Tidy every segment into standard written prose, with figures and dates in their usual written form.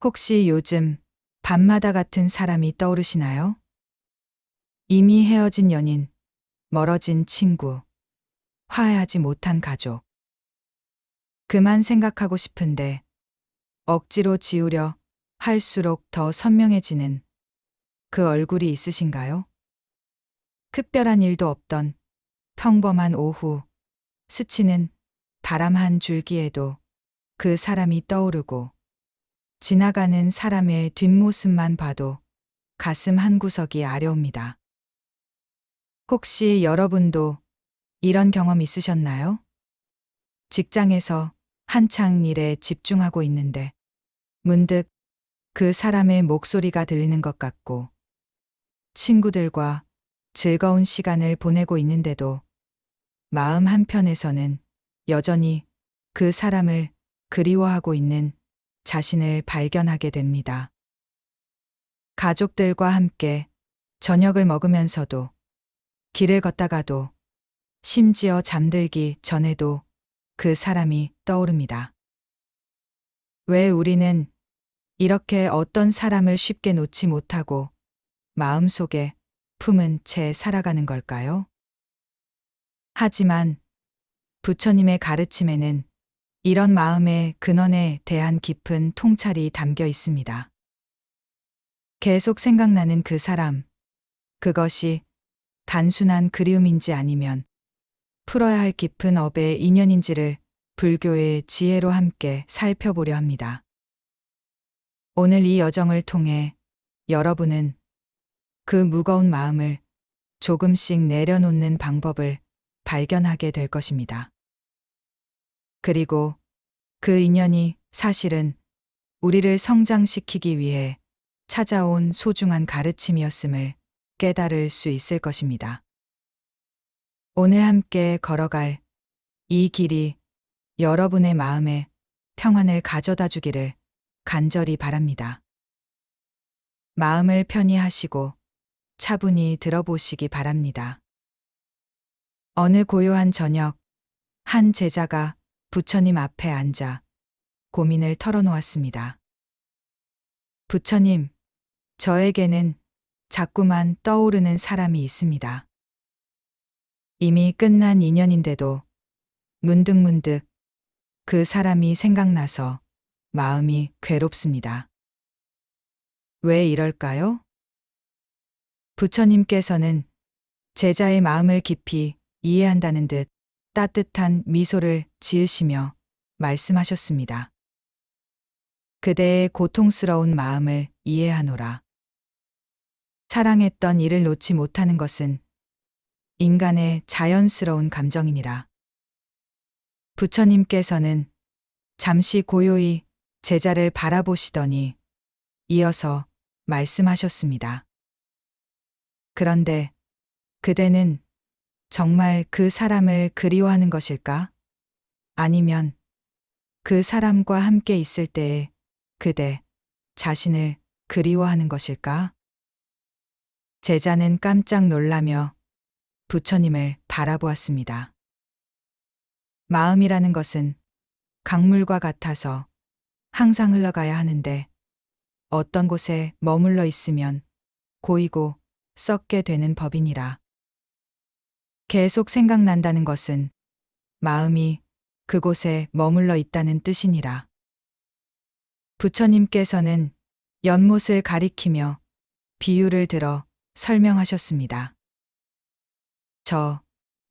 혹시 요즘 밤마다 같은 사람이 떠오르시나요? 이미 헤어진 연인, 멀어진 친구, 화해하지 못한 가족. 그만 생각하고 싶은데 억지로 지우려 할수록 더 선명해지는 그 얼굴이 있으신가요? 특별한 일도 없던 평범한 오후, 스치는 바람 한 줄기에도 그 사람이 떠오르고 지나가는 사람의 뒷모습만 봐도 가슴 한구석이 아려옵니다. 혹시 여러분도 이런 경험 있으셨나요? 직장에서 한창 일에 집중하고 있는데 문득 그 사람의 목소리가 들리는 것 같고 친구들과 즐거운 시간을 보내고 있는데도 마음 한편에서는 여전히 그 사람을 그리워하고 있는 자신을 발견하게 됩니다. 가족들과 함께 저녁을 먹으면서도 길을 걷다가도 심지어 잠들기 전에도 그 사람이 떠오릅니다. 왜 우리는 이렇게 어떤 사람을 쉽게 놓지 못하고 마음속에 품은 채 살아가는 걸까요? 하지만 부처님의 가르침에는 이런 마음의 근원에 대한 깊은 통찰이 담겨 있습니다. 계속 생각나는 그 사람, 그것이 단순한 그리움인지 아니면 풀어야 할 깊은 업의 인연인지를 불교의 지혜로 함께 살펴보려 합니다. 오늘 이 여정을 통해 여러분은 그 무거운 마음을 조금씩 내려놓는 방법을 발견하게 될 것입니다. 그리고 그 인연이 사실은 우리를 성장시키기 위해 찾아온 소중한 가르침이었음을 깨달을 수 있을 것입니다. 오늘 함께 걸어갈 이 길이 여러분의 마음에 평안을 가져다 주기를 간절히 바랍니다. 마음을 편히 하시고 차분히 들어보시기 바랍니다. 어느 고요한 저녁, 한 제자가 부처님 앞에 앉아 고민을 털어놓았습니다. 부처님, 저에게는 자꾸만 떠오르는 사람이 있습니다. 이미 끝난 인연인데도 문득문득 그 사람이 생각나서 마음이 괴롭습니다. 왜 이럴까요? 부처님께서는 제자의 마음을 깊이 이해한다는 듯 따뜻한 미소를 지으시며 말씀하셨습니다. 그대의 고통스러운 마음을 이해하노라. 사랑했던 이를 놓지 못하는 것은 인간의 자연스러운 감정이니라. 부처님께서는 잠시 고요히 제자를 바라보시더니 이어서 말씀하셨습니다. 그런데 그대는 정말 그 사람을 그리워하는 것일까? 아니면 그 사람과 함께 있을 때의 그대 자신을 그리워하는 것일까? 제자는 깜짝 놀라며 부처님을 바라보았습니다. 마음이라는 것은 강물과 같아서 항상 흘러가야 하는데 어떤 곳에 머물러 있으면 고이고 썩게 되는 법이니라. 계속 생각난다는 것은 마음이 그곳에 머물러 있다는 뜻이니라. 부처님께서는 연못을 가리키며 비유를 들어 설명하셨습니다. 저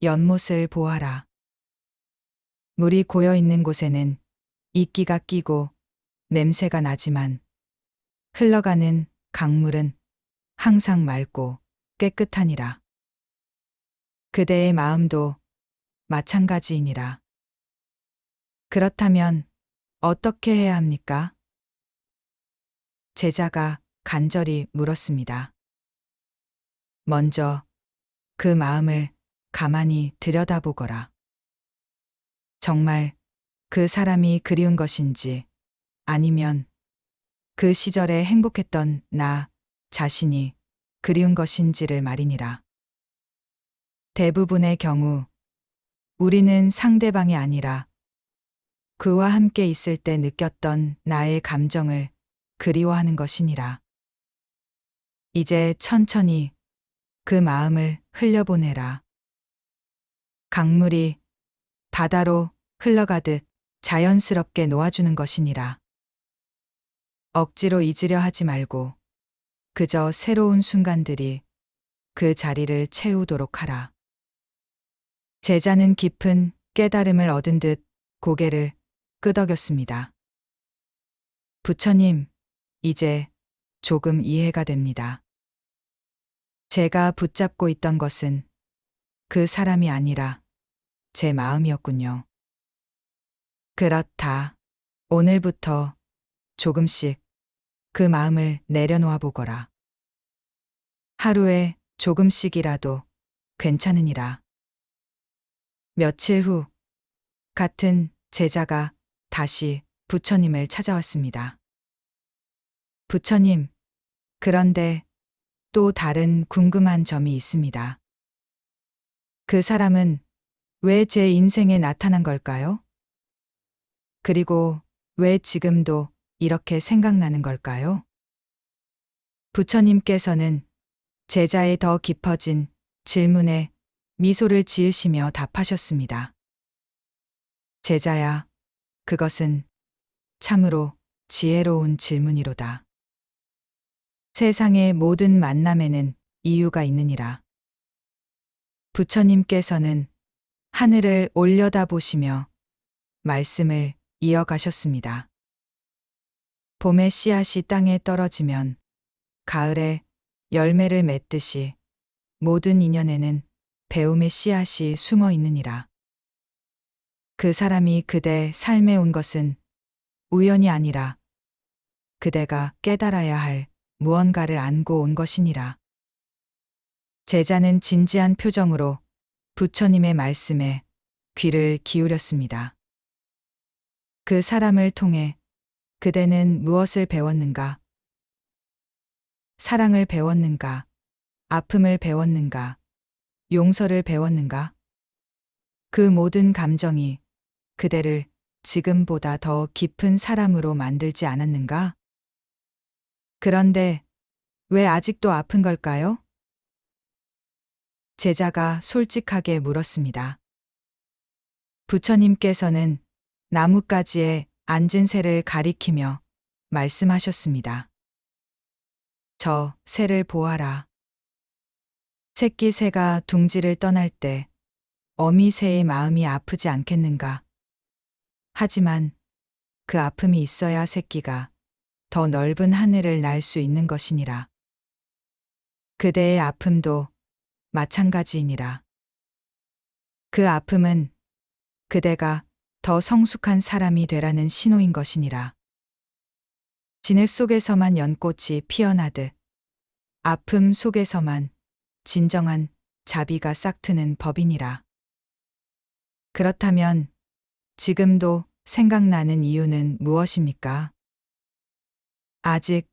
연못을 보아라. 물이 고여 있는 곳에는 이끼가 끼고 냄새가 나지만 흘러가는 강물은 항상 맑고 깨끗하니라. 그대의 마음도 마찬가지이니라. 그렇다면 어떻게 해야 합니까? 제자가 간절히 물었습니다. 먼저 그 마음을 가만히 들여다보거라. 정말 그 사람이 그리운 것인지 아니면 그 시절에 행복했던 나 자신이 그리운 것인지를 말이니라. 대부분의 경우 우리는 상대방이 아니라 그와 함께 있을 때 느꼈던 나의 감정을 그리워하는 것이니라. 이제 천천히 그 마음을 흘려보내라. 강물이 바다로 흘러가듯 자연스럽게 놓아주는 것이니라. 억지로 잊으려 하지 말고 그저 새로운 순간들이 그 자리를 채우도록 하라. 제자는 깊은 깨달음을 얻은 듯 고개를 끄덕였습니다. 부처님, 이제 조금 이해가 됩니다. 제가 붙잡고 있던 것은 그 사람이 아니라 제 마음이었군요. 그렇다. 오늘부터 조금씩 그 마음을 내려놓아 보거라. 하루에 조금씩이라도 괜찮으니라. 며칠 후 같은 제자가 다시 부처님을 찾아왔습니다. 부처님, 그런데 또 다른 궁금한 점이 있습니다. 그 사람은 왜 제 인생에 나타난 걸까요? 그리고 왜 지금도 이렇게 생각나는 걸까요? 부처님께서는 제자의 더 깊어진 질문에 미소를 지으시며 답하셨습니다. 제자야, 그것은 참으로 지혜로운 질문이로다. 세상의 모든 만남에는 이유가 있느니라. 부처님께서는 하늘을 올려다보시며 말씀을 이어가셨습니다. 봄의 씨앗이 땅에 떨어지면 가을에 열매를 맺듯이 모든 인연에는 배움의 씨앗이 숨어 있느니라. 그 사람이 그대 삶에 온 것은 우연이 아니라 그대가 깨달아야 할 무언가를 안고 온 것이니라. 제자는 진지한 표정으로 부처님의 말씀에 귀를 기울였습니다. 그 사람을 통해 그대는 무엇을 배웠는가? 사랑을 배웠는가? 아픔을 배웠는가? 용서를 배웠는가? 그 모든 감정이 그대를 지금보다 더 깊은 사람으로 만들지 않았는가? 그런데 왜 아직도 아픈 걸까요? 제자가 솔직하게 물었습니다. 부처님께서는 나뭇가지에 앉은 새를 가리키며 말씀하셨습니다. 저 새를 보아라. 새끼 새가 둥지를 떠날 때 어미 새의 마음이 아프지 않겠는가? 하지만 그 아픔이 있어야 새끼가 더 넓은 하늘을 날 수 있는 것이니라. 그대의 아픔도 마찬가지이니라. 그 아픔은 그대가 더 성숙한 사람이 되라는 신호인 것이니라. 진흙 속에서만 연꽃이 피어나듯 아픔 속에서만 진정한 자비가 싹트는 법이니라. 그렇다면 지금도 생각나는 이유는 무엇입니까? 아직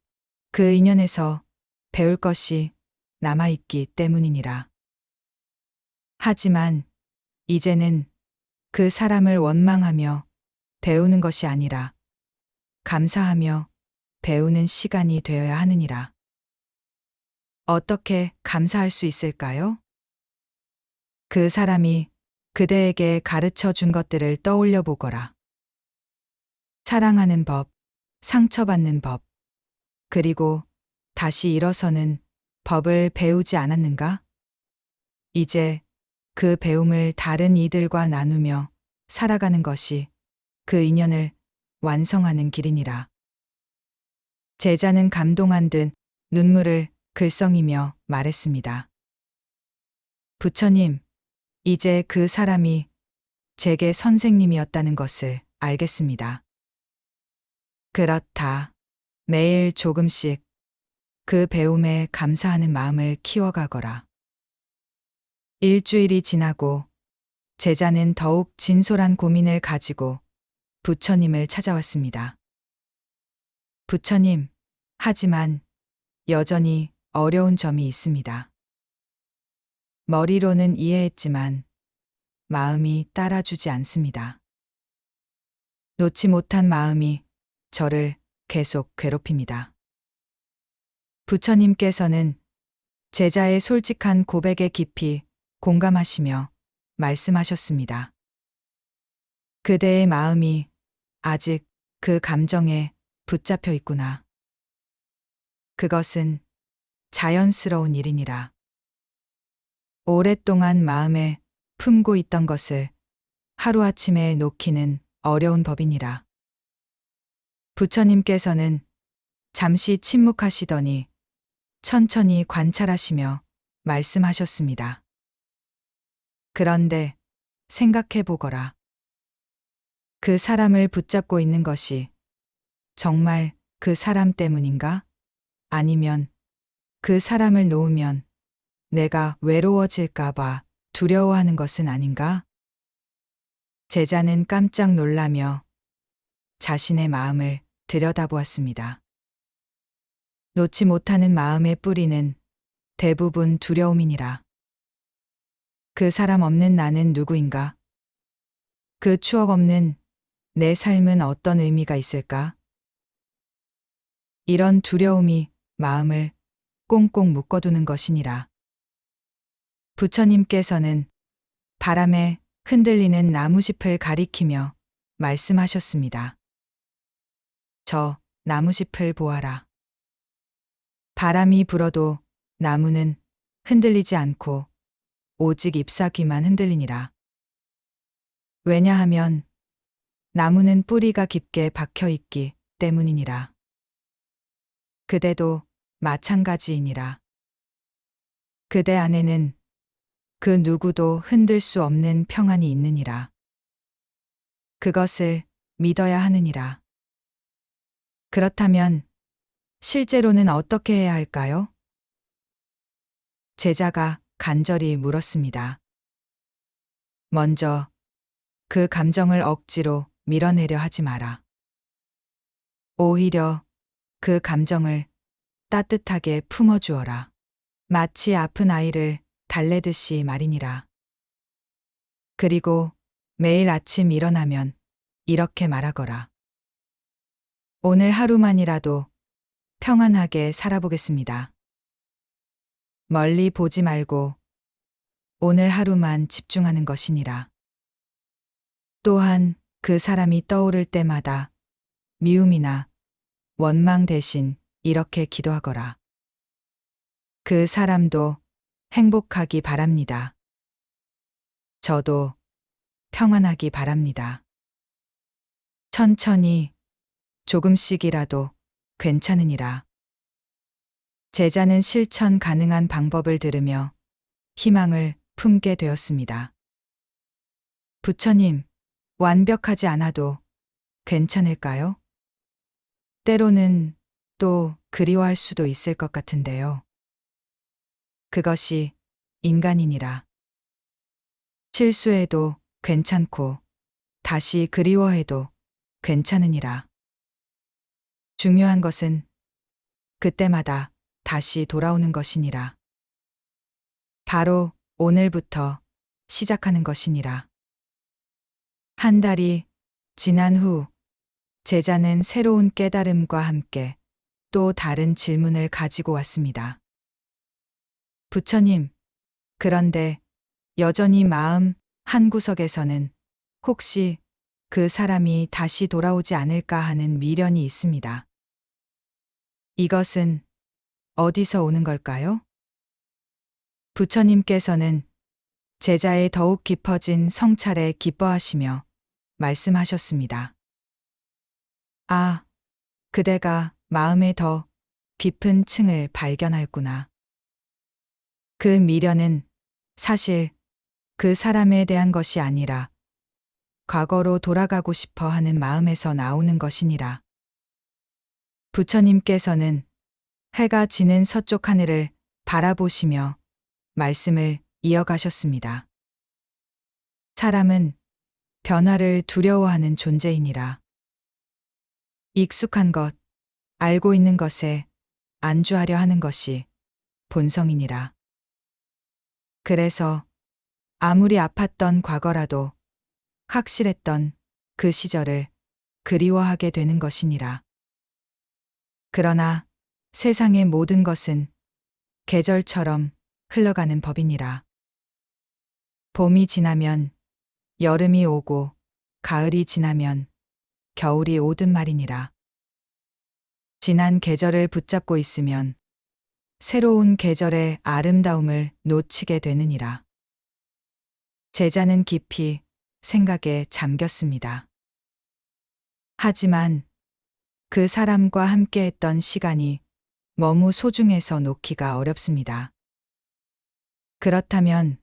그 인연에서 배울 것이 남아있기 때문이니라. 하지만 이제는 그 사람을 원망하며 배우는 것이 아니라 감사하며 배우는 시간이 되어야 하느니라. 어떻게 감사할 수 있을까요? 그 사람이 그대에게 가르쳐 준 것들을 떠올려 보거라. 사랑하는 법, 상처받는 법, 그리고 다시 일어서는 법을 배우지 않았는가? 이제 그 배움을 다른 이들과 나누며 살아가는 것이 그 인연을 완성하는 길이니라. 제자는 감동한 듯 눈물을 글썽이며 말했습니다. 부처님, 이제 그 사람이 제게 선생님이었다는 것을 알겠습니다. 그렇다. 매일 조금씩 그 배움에 감사하는 마음을 키워가거라. 일주일이 지나고 제자는 더욱 진솔한 고민을 가지고 부처님을 찾아왔습니다. 부처님, 하지만 여전히 어려운 점이 있습니다. 머리로는 이해했지만 마음이 따라주지 않습니다. 놓지 못한 마음이 저를 계속 괴롭힙니다. 부처님께서는 제자의 솔직한 고백에 깊이 공감하시며 말씀하셨습니다. 그대의 마음이 아직 그 감정에 붙잡혀 있구나. 그것은 자연스러운 일이니라. 오랫동안 마음에 품고 있던 것을 하루아침에 놓기는 어려운 법이니라. 부처님께서는 잠시 침묵하시더니 천천히 관찰하시며 말씀하셨습니다. 그런데 생각해 보거라. 그 사람을 붙잡고 있는 것이 정말 그 사람 때문인가? 아니면 그 사람을 놓으면 내가 외로워질까봐 두려워하는 것은 아닌가? 제자는 깜짝 놀라며 자신의 마음을 들여다보았습니다. 놓지 못하는 마음의 뿌리는 대부분 두려움이니라. 그 사람 없는 나는 누구인가? 그 추억 없는 내 삶은 어떤 의미가 있을까? 이런 두려움이 마음을 꽁꽁 묶어두는 것이니라. 부처님께서는 바람에 흔들리는 나무짚을 가리키며 말씀하셨습니다. 저 나무짚을 보아라. 바람이 불어도 나무는 흔들리지 않고 오직 잎사귀만 흔들리니라. 왜냐하면 나무는 뿌리가 깊게 박혀 있기 때문이니라. 그대도 마찬가지이니라. 그대 안에는 그 누구도 흔들 수 없는 평안이 있느니라. 그것을 믿어야 하느니라. 그렇다면 실제로는 어떻게 해야 할까요? 제자가 간절히 물었습니다. 먼저 그 감정을 억지로 밀어내려 하지 마라. 오히려 그 감정을 따뜻하게 품어주어라. 마치 아픈 아이를 달래듯이 말이니라. 그리고 매일 아침 일어나면 이렇게 말하거라. 오늘 하루만이라도 평안하게 살아보겠습니다. 멀리 보지 말고 오늘 하루만 집중하는 것이니라. 또한 그 사람이 떠오를 때마다 미움이나 원망 대신 이렇게 기도하거라. 그 사람도 행복하기 바랍니다. 저도 평안하기 바랍니다. 천천히 조금씩이라도 괜찮으니라. 제자는 실천 가능한 방법을 들으며 희망을 품게 되었습니다. 부처님, 완벽하지 않아도 괜찮을까요? 때로는 또 그리워할 수도 있을 것 같은데요. 그것이 인간이니라. 실수해도 괜찮고 다시 그리워해도 괜찮으니라. 중요한 것은 그때마다 다시 돌아오는 것이니라. 바로 오늘부터 시작하는 것이니라. 한 달이 지난 후 제자는 새로운 깨달음과 함께 또 다른 질문을 가지고 왔습니다. 부처님, 그런데 여전히 마음 한구석에서는 혹시 그 사람이 다시 돌아오지 않을까 하는 미련이 있습니다. 이것은 어디서 오는 걸까요? 부처님께서는 제자의 더욱 깊어진 성찰에 기뻐하시며 말씀하셨습니다. 아, 그대가 마음의 더 깊은 층을 발견하였구나. 그 미련은 사실 그 사람에 대한 것이 아니라 과거로 돌아가고 싶어 하는 마음에서 나오는 것이니라. 부처님께서는 해가 지는 서쪽 하늘을 바라보시며 말씀을 이어가셨습니다. 사람은 변화를 두려워하는 존재이니라. 익숙한 것, 알고 있는 것에 안주하려 하는 것이 본성이니라. 그래서 아무리 아팠던 과거라도 확실했던 그 시절을 그리워하게 되는 것이니라. 그러나 세상의 모든 것은 계절처럼 흘러가는 법이니라. 봄이 지나면 여름이 오고 가을이 지나면 겨울이 오든 말이니라. 지난 계절을 붙잡고 있으면 새로운 계절의 아름다움을 놓치게 되느니라. 제자는 깊이 생각에 잠겼습니다. 하지만 그 사람과 함께했던 시간이 너무 소중해서 놓기가 어렵습니다. 그렇다면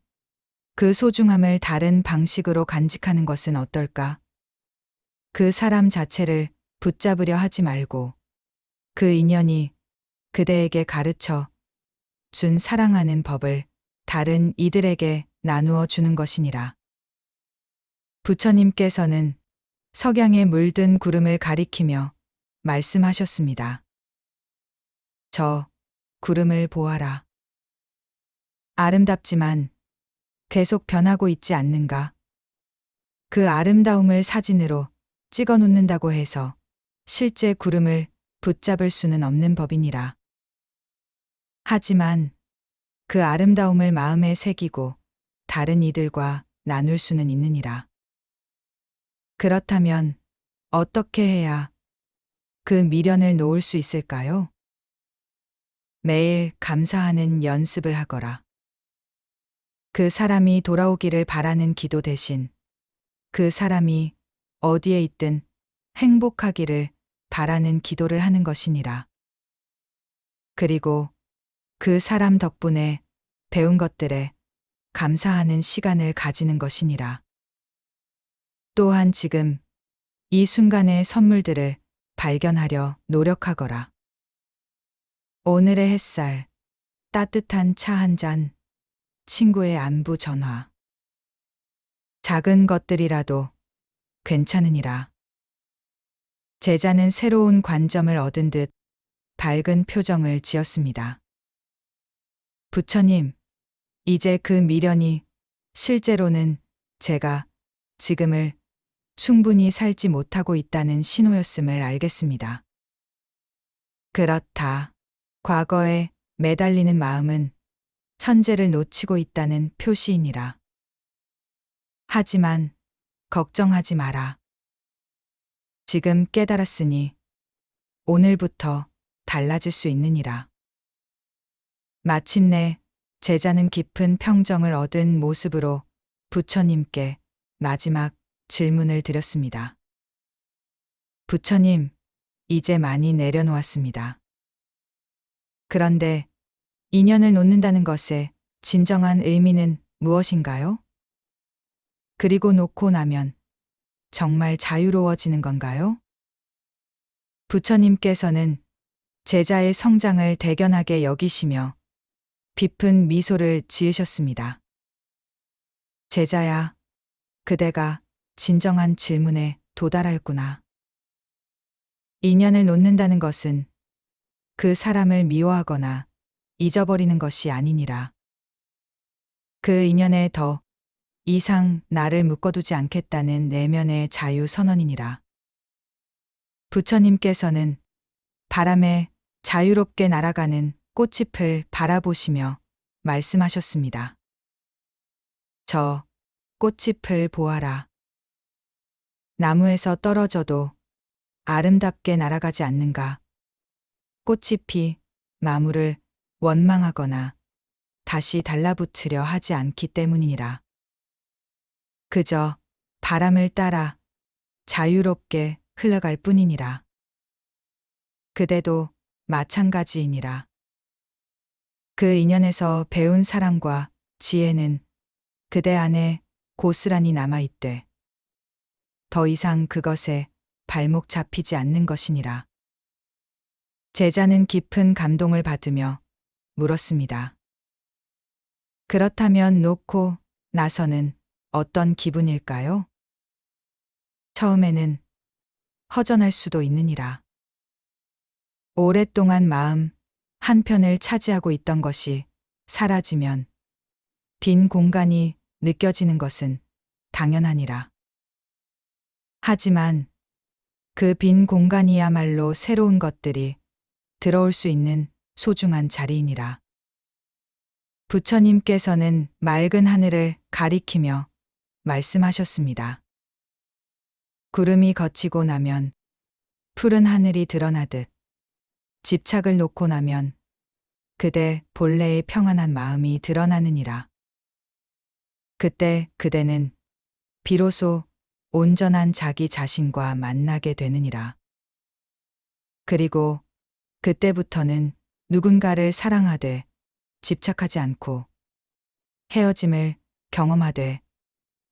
그 소중함을 다른 방식으로 간직하는 것은 어떨까? 그 사람 자체를 붙잡으려 하지 말고 그 인연이 그대에게 가르쳐 준 사랑하는 법을 다른 이들에게 나누어 주는 것이니라. 부처님께서는 석양에 물든 구름을 가리키며 말씀하셨습니다. 저 구름을 보아라. 아름답지만 계속 변하고 있지 않는가? 그 아름다움을 사진으로 찍어 놓는다고 해서 실제 구름을 붙잡을 수는 없는 법이니라. 하지만 그 아름다움을 마음에 새기고 다른 이들과 나눌 수는 있느니라. 그렇다면 어떻게 해야 그 미련을 놓을 수 있을까요? 매일 감사하는 연습을 하거라. 그 사람이 돌아오기를 바라는 기도 대신 그 사람이 어디에 있든 행복하기를 바라는 기도를 하는 것이니라. 그리고 그 사람 덕분에 배운 것들에 감사하는 시간을 가지는 것이니라. 또한 지금 이 순간의 선물들을 발견하려 노력하거라. 오늘의 햇살, 따뜻한 차 한 잔, 친구의 안부 전화. 작은 것들이라도 괜찮으니라. 제자는 새로운 관점을 얻은 듯 밝은 표정을 지었습니다. 부처님, 이제 그 미련이 실제로는 제가 지금을 충분히 살지 못하고 있다는 신호였음을 알겠습니다. 그렇다. 과거에 매달리는 마음은 천재를 놓치고 있다는 표시이니라. 하지만 걱정하지 마라. 지금 깨달았으니 오늘부터 달라질 수 있느니라. 마침내 제자는 깊은 평정을 얻은 모습으로 부처님께 마지막 질문을 드렸습니다. 부처님, 이제 많이 내려놓았습니다. 그런데 인연을 놓는다는 것의 진정한 의미는 무엇인가요? 그리고 놓고 나면 정말 자유로워지는 건가요? 부처님께서는 제자의 성장을 대견하게 여기시며 깊은 미소를 지으셨습니다. 제자야, 그대가 진정한 질문에 도달하였구나. 인연을 놓는다는 것은 그 사람을 미워하거나 잊어버리는 것이 아니니라. 그 인연에 더 이상 나를 묶어두지 않겠다는 내면의 자유 선언이니라. 부처님께서는 바람에 자유롭게 날아가는 꽃잎을 바라보시며 말씀하셨습니다. 저 꽃잎을 보아라. 나무에서 떨어져도 아름답게 날아가지 않는가? 꽃잎이 나무를 원망하거나 다시 달라붙으려 하지 않기 때문이니라. 그저 바람을 따라 자유롭게 흘러갈 뿐이니라. 그대도 마찬가지이니라. 그 인연에서 배운 사랑과 지혜는 그대 안에 고스란히 남아있되 더 이상 그것에 발목 잡히지 않는 것이니라. 제자는 깊은 감동을 받으며 물었습니다. 그렇다면 놓고 나서는 어떤 기분일까요? 처음에는 허전할 수도 있느니라. 오랫동안 마음 한편을 차지하고 있던 것이 사라지면 빈 공간이 느껴지는 것은 당연하니라. 하지만 그 빈 공간이야말로 새로운 것들이 들어올 수 있는 소중한 자리이니라. 부처님께서는 맑은 하늘을 가리키며 말씀하셨습니다. 구름이 걷히고 나면 푸른 하늘이 드러나듯 집착을 놓고 나면 그대 본래의 평안한 마음이 드러나느니라. 그때 그대는 비로소 온전한 자기 자신과 만나게 되느니라. 그리고 그때부터는 누군가를 사랑하되 집착하지 않고 헤어짐을 경험하되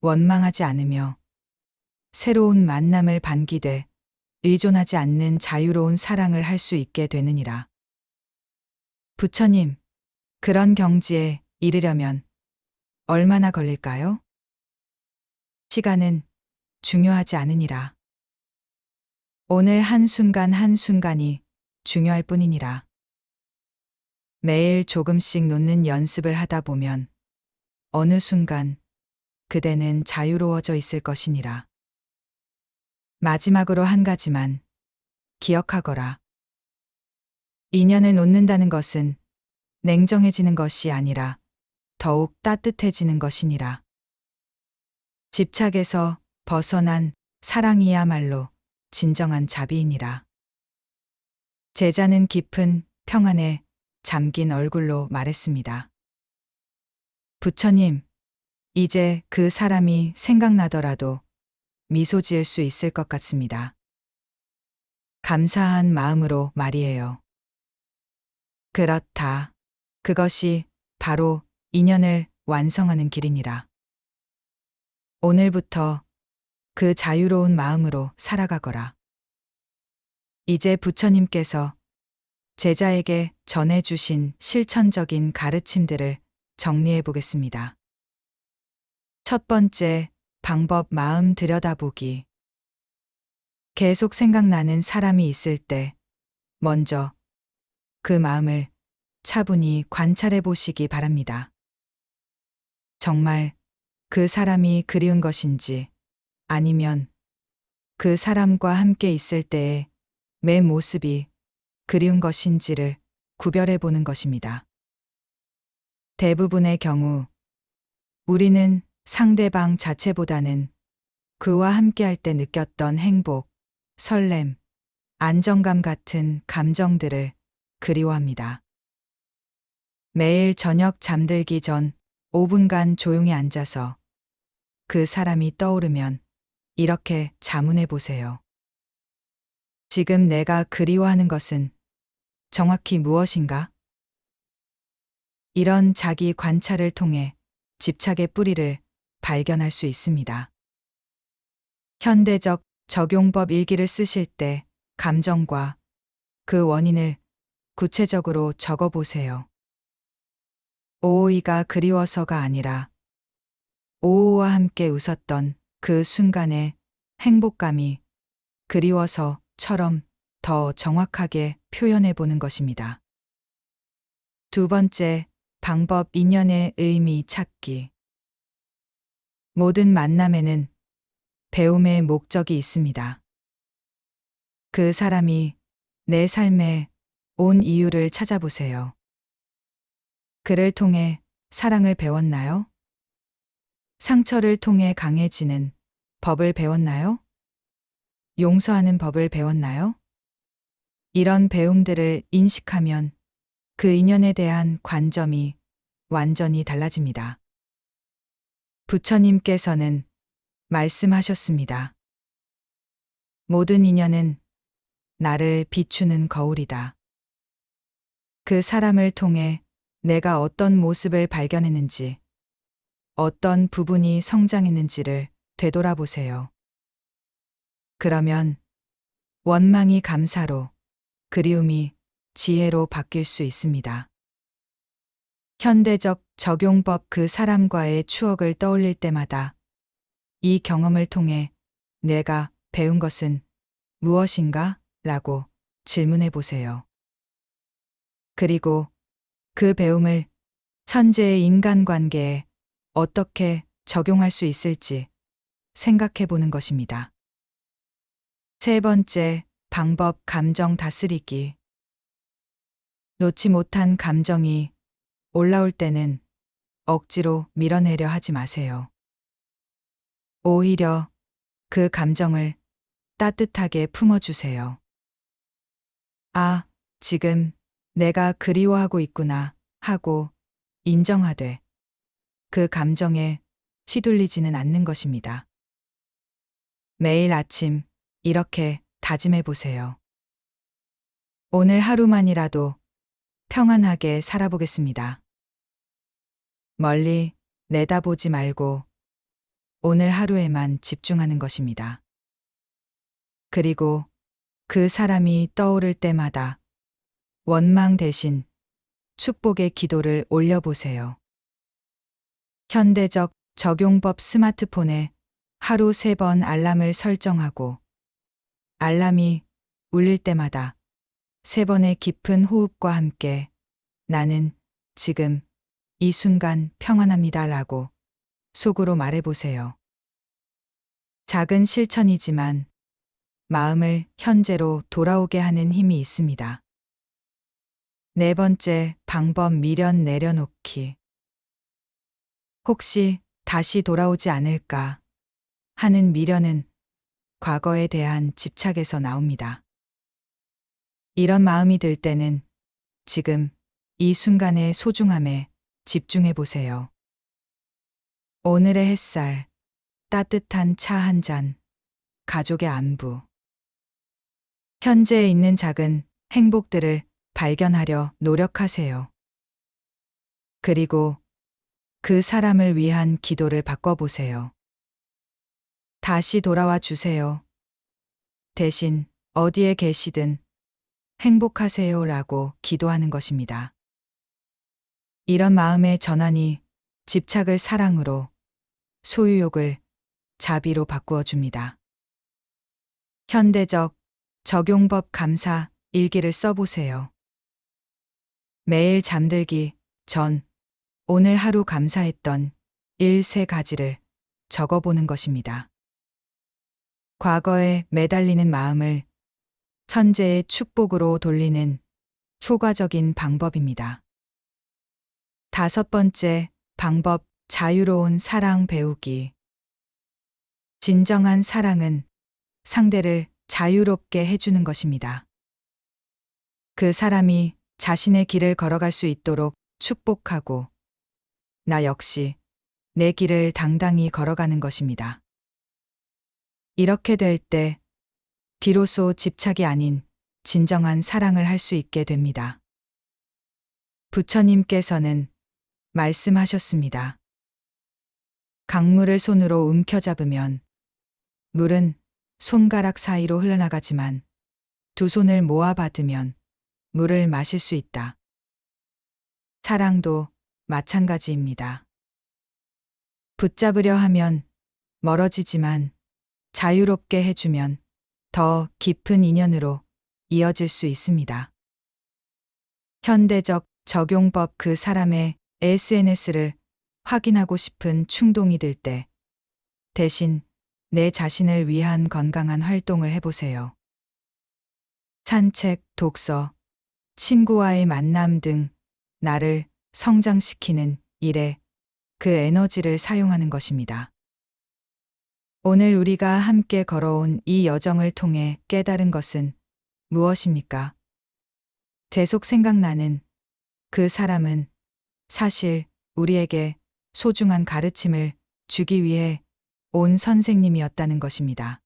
원망하지 않으며 새로운 만남을 반기되 의존하지 않는 자유로운 사랑을 할 수 있게 되느니라. 부처님, 그런 경지에 이르려면 얼마나 걸릴까요? 시간은 중요하지 않으니라. 오늘 한순간 한순간이 중요할 뿐이니라. 매일 조금씩 놓는 연습을 하다 보면 어느 순간 그대는 자유로워져 있을 것이니라. 마지막으로 한 가지만 기억하거라. 인연을 놓는다는 것은 냉정해지는 것이 아니라 더욱 따뜻해지는 것이니라. 집착에서 벗어난 사랑이야말로 진정한 자비이니라. 제자는 깊은 평안에 잠긴 얼굴로 말했습니다. 부처님, 이제 그 사람이 생각나더라도 미소 지을 수 있을 것 같습니다. 감사한 마음으로 말이에요. 그렇다. 그것이 바로 인연을 완성하는 길이니라. 오늘부터 그 자유로운 마음으로 살아가거라. 이제 부처님께서 제자에게 전해주신 실천적인 가르침들을 정리해 보겠습니다. 첫 번째, 방법 마음 들여다보기. 계속 생각나는 사람이 있을 때 먼저 그 마음을 차분히 관찰해 보시기 바랍니다. 정말 그 사람이 그리운 것인지 아니면 그 사람과 함께 있을 때의 내 모습이 그리운 것인지를 구별해 보는 것입니다. 대부분의 경우 우리는 상대방 자체보다는 그와 함께할 때 느꼈던 행복, 설렘, 안정감 같은 감정들을 그리워합니다. 매일 저녁 잠들기 전 5분간 조용히 앉아서 그 사람이 떠오르면 이렇게 자문해 보세요. 지금 내가 그리워하는 것은 정확히 무엇인가? 이런 자기 관찰을 통해 집착의 뿌리를 발견할 수 있습니다. 현대적 적용법 일기를 쓰실 때 감정과 그 원인을 구체적으로 적어 보세요. 오오이가 그리워서가 아니라 오오와 함께 웃었던 그 순간의 행복감이 그리워서처럼 더 정확하게 표현해 보는 것입니다. 두 번째, 방법 인연의 의미 찾기. 모든 만남에는 배움의 목적이 있습니다. 그 사람이 내 삶에 온 이유를 찾아보세요. 그를 통해 사랑을 배웠나요? 상처를 통해 강해지는 법을 배웠나요? 용서하는 법을 배웠나요? 이런 배움들을 인식하면 그 인연에 대한 관점이 완전히 달라집니다. 부처님께서는 말씀하셨습니다. 모든 인연은 나를 비추는 거울이다. 그 사람을 통해 내가 어떤 모습을 발견했는지, 어떤 부분이 성장했는지를 되돌아보세요. 그러면 원망이 감사로, 그리움이 지혜로 바뀔 수 있습니다. 현대적 적용법 그 사람과의 추억을 떠올릴 때마다 이 경험을 통해 내가 배운 것은 무엇인가? 라고 질문해 보세요. 그리고 그 배움을 현재의 인간관계에 어떻게 적용할 수 있을지 생각해 보는 것입니다. 세 번째, 방법 감정 다스리기. 놓지 못한 감정이 올라올 때는 억지로 밀어내려 하지 마세요. 오히려 그 감정을 따뜻하게 품어주세요. 아, 지금 내가 그리워하고 있구나 하고 인정하되 그 감정에 휘둘리지는 않는 것입니다. 매일 아침 이렇게 다짐해 보세요. 오늘 하루만이라도 평안하게 살아보겠습니다. 멀리 내다보지 말고 오늘 하루에만 집중하는 것입니다. 그리고 그 사람이 떠오를 때마다 원망 대신 축복의 기도를 올려보세요. 현대적 적용법 스마트폰에 하루 3번 알람을 설정하고 알람이 울릴 때마다 3번의 깊은 호흡과 함께 나는 지금 이 순간 평안합니다 라고 속으로 말해보세요. 작은 실천이지만 마음을 현재로 돌아오게 하는 힘이 있습니다. 4번째 방법 미련 내려놓기. 혹시 다시 돌아오지 않을까 하는 미련은 과거에 대한 집착에서 나옵니다. 이런 마음이 들 때는 지금 이 순간의 소중함에 집중해 보세요. 오늘의 햇살, 따뜻한 차 한 잔, 가족의 안부. 현재에 있는 작은 행복들을 발견하려 노력하세요. 그리고 그 사람을 위한 기도를 바꿔보세요. 다시 돌아와 주세요. 대신 어디에 계시든 행복하세요 라고 기도하는 것입니다. 이런 마음의 전환이 집착을 사랑으로, 소유욕을 자비로 바꾸어 줍니다. 현대적 적용법 감사 일기를 써보세요. 매일 잠들기 전 오늘 하루 감사했던 3가지를 적어보는 것입니다. 과거에 매달리는 마음을 현재의 축복으로 돌리는 효과적인 방법입니다. 5번째 방법 자유로운 사랑 배우기. 진정한 사랑은 상대를 자유롭게 해주는 것입니다. 그 사람이 자신의 길을 걸어갈 수 있도록 축복하고 나 역시 내 길을 당당히 걸어가는 것입니다. 이렇게 될 때 비로소 집착이 아닌 진정한 사랑을 할 수 있게 됩니다. 부처님께서는 말씀하셨습니다. 강물을 손으로 움켜잡으면 물은 손가락 사이로 흘러나가지만 2 손을 모아 받으면 물을 마실 수 있다. 사랑도 마찬가지입니다. 붙잡으려 하면 멀어지지만 자유롭게 해주면 더 깊은 인연으로 이어질 수 있습니다. 현대적 적용법 그 사람의 SNS를 확인하고 싶은 충동이 들 때 대신 내 자신을 위한 건강한 활동을 해보세요. 산책, 독서, 친구와의 만남 등 나를 성장시키는 일에 그 에너지를 사용하는 것입니다. 오늘 우리가 함께 걸어온 이 여정을 통해 깨달은 것은 무엇입니까? 계속 생각나는 그 사람은 사실 우리에게 소중한 가르침을 주기 위해 온 선생님이었다는 것입니다.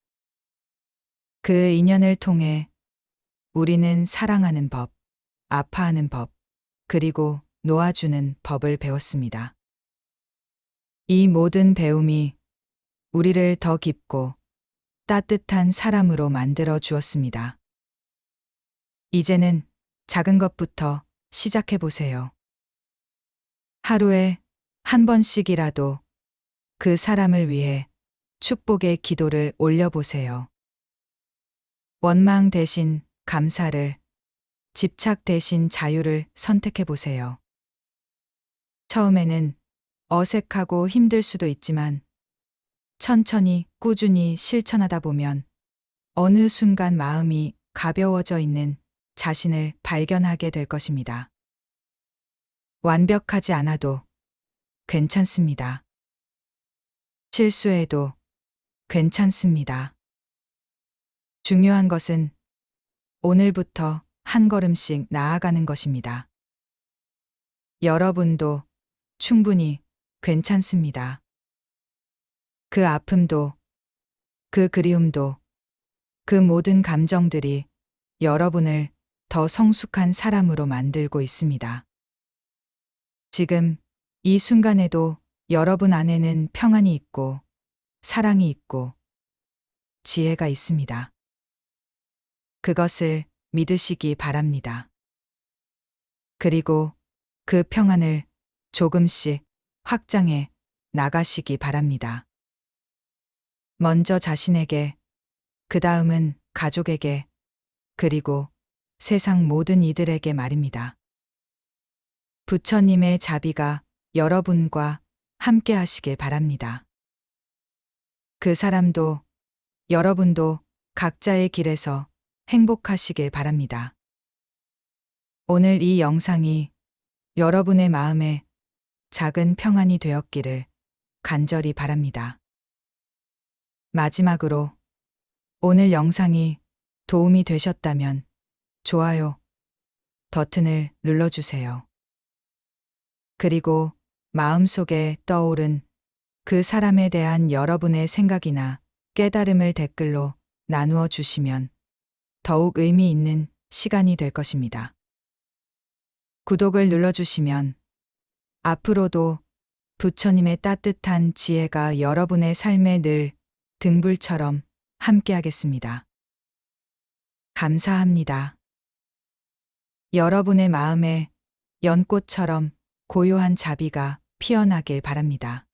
그 인연을 통해 우리는 사랑하는 법, 아파하는 법, 그리고 놓아주는 법을 배웠습니다. 이 모든 배움이 우리를 더 깊고 따뜻한 사람으로 만들어 주었습니다. 이제는 작은 것부터 시작해 보세요. 하루에 한 번씩이라도 그 사람을 위해 축복의 기도를 올려보세요. 원망 대신 감사를, 집착 대신 자유를 선택해 보세요. 처음에는 어색하고 힘들 수도 있지만 천천히 꾸준히 실천하다 보면 어느 순간 마음이 가벼워져 있는 자신을 발견하게 될 것입니다. 완벽하지 않아도 괜찮습니다. 실수해도 괜찮습니다. 중요한 것은 오늘부터 한 걸음씩 나아가는 것입니다. 여러분도 충분히 괜찮습니다. 그 아픔도, 그 그리움도, 그 모든 감정들이 여러분을 더 성숙한 사람으로 만들고 있습니다. 지금 이 순간에도 여러분 안에는 평안이 있고, 사랑이 있고, 지혜가 있습니다. 그것을 믿으시기 바랍니다. 그리고 그 평안을 조금씩 확장해 나가시기 바랍니다. 먼저 자신에게, 그 다음은 가족에게, 그리고 세상 모든 이들에게 말입니다. 부처님의 자비가 여러분과 함께 하시길 바랍니다. 그 사람도, 여러분도 각자의 길에서 행복하시길 바랍니다. 오늘 이 영상이 여러분의 마음에 작은 평안이 되었기를 간절히 바랍니다. 마지막으로 오늘 영상이 도움이 되셨다면 좋아요 버튼을 눌러주세요. 그리고 마음속에 떠오른 그 사람에 대한 여러분의 생각이나 깨달음을 댓글로 나누어 주시면 더욱 의미 있는 시간이 될 것입니다. 구독을 눌러주시면 앞으로도 부처님의 따뜻한 지혜가 여러분의 삶에 늘 등불처럼 함께하겠습니다. 감사합니다. 여러분의 마음에 연꽃처럼 고요한 자비가 피어나길 바랍니다.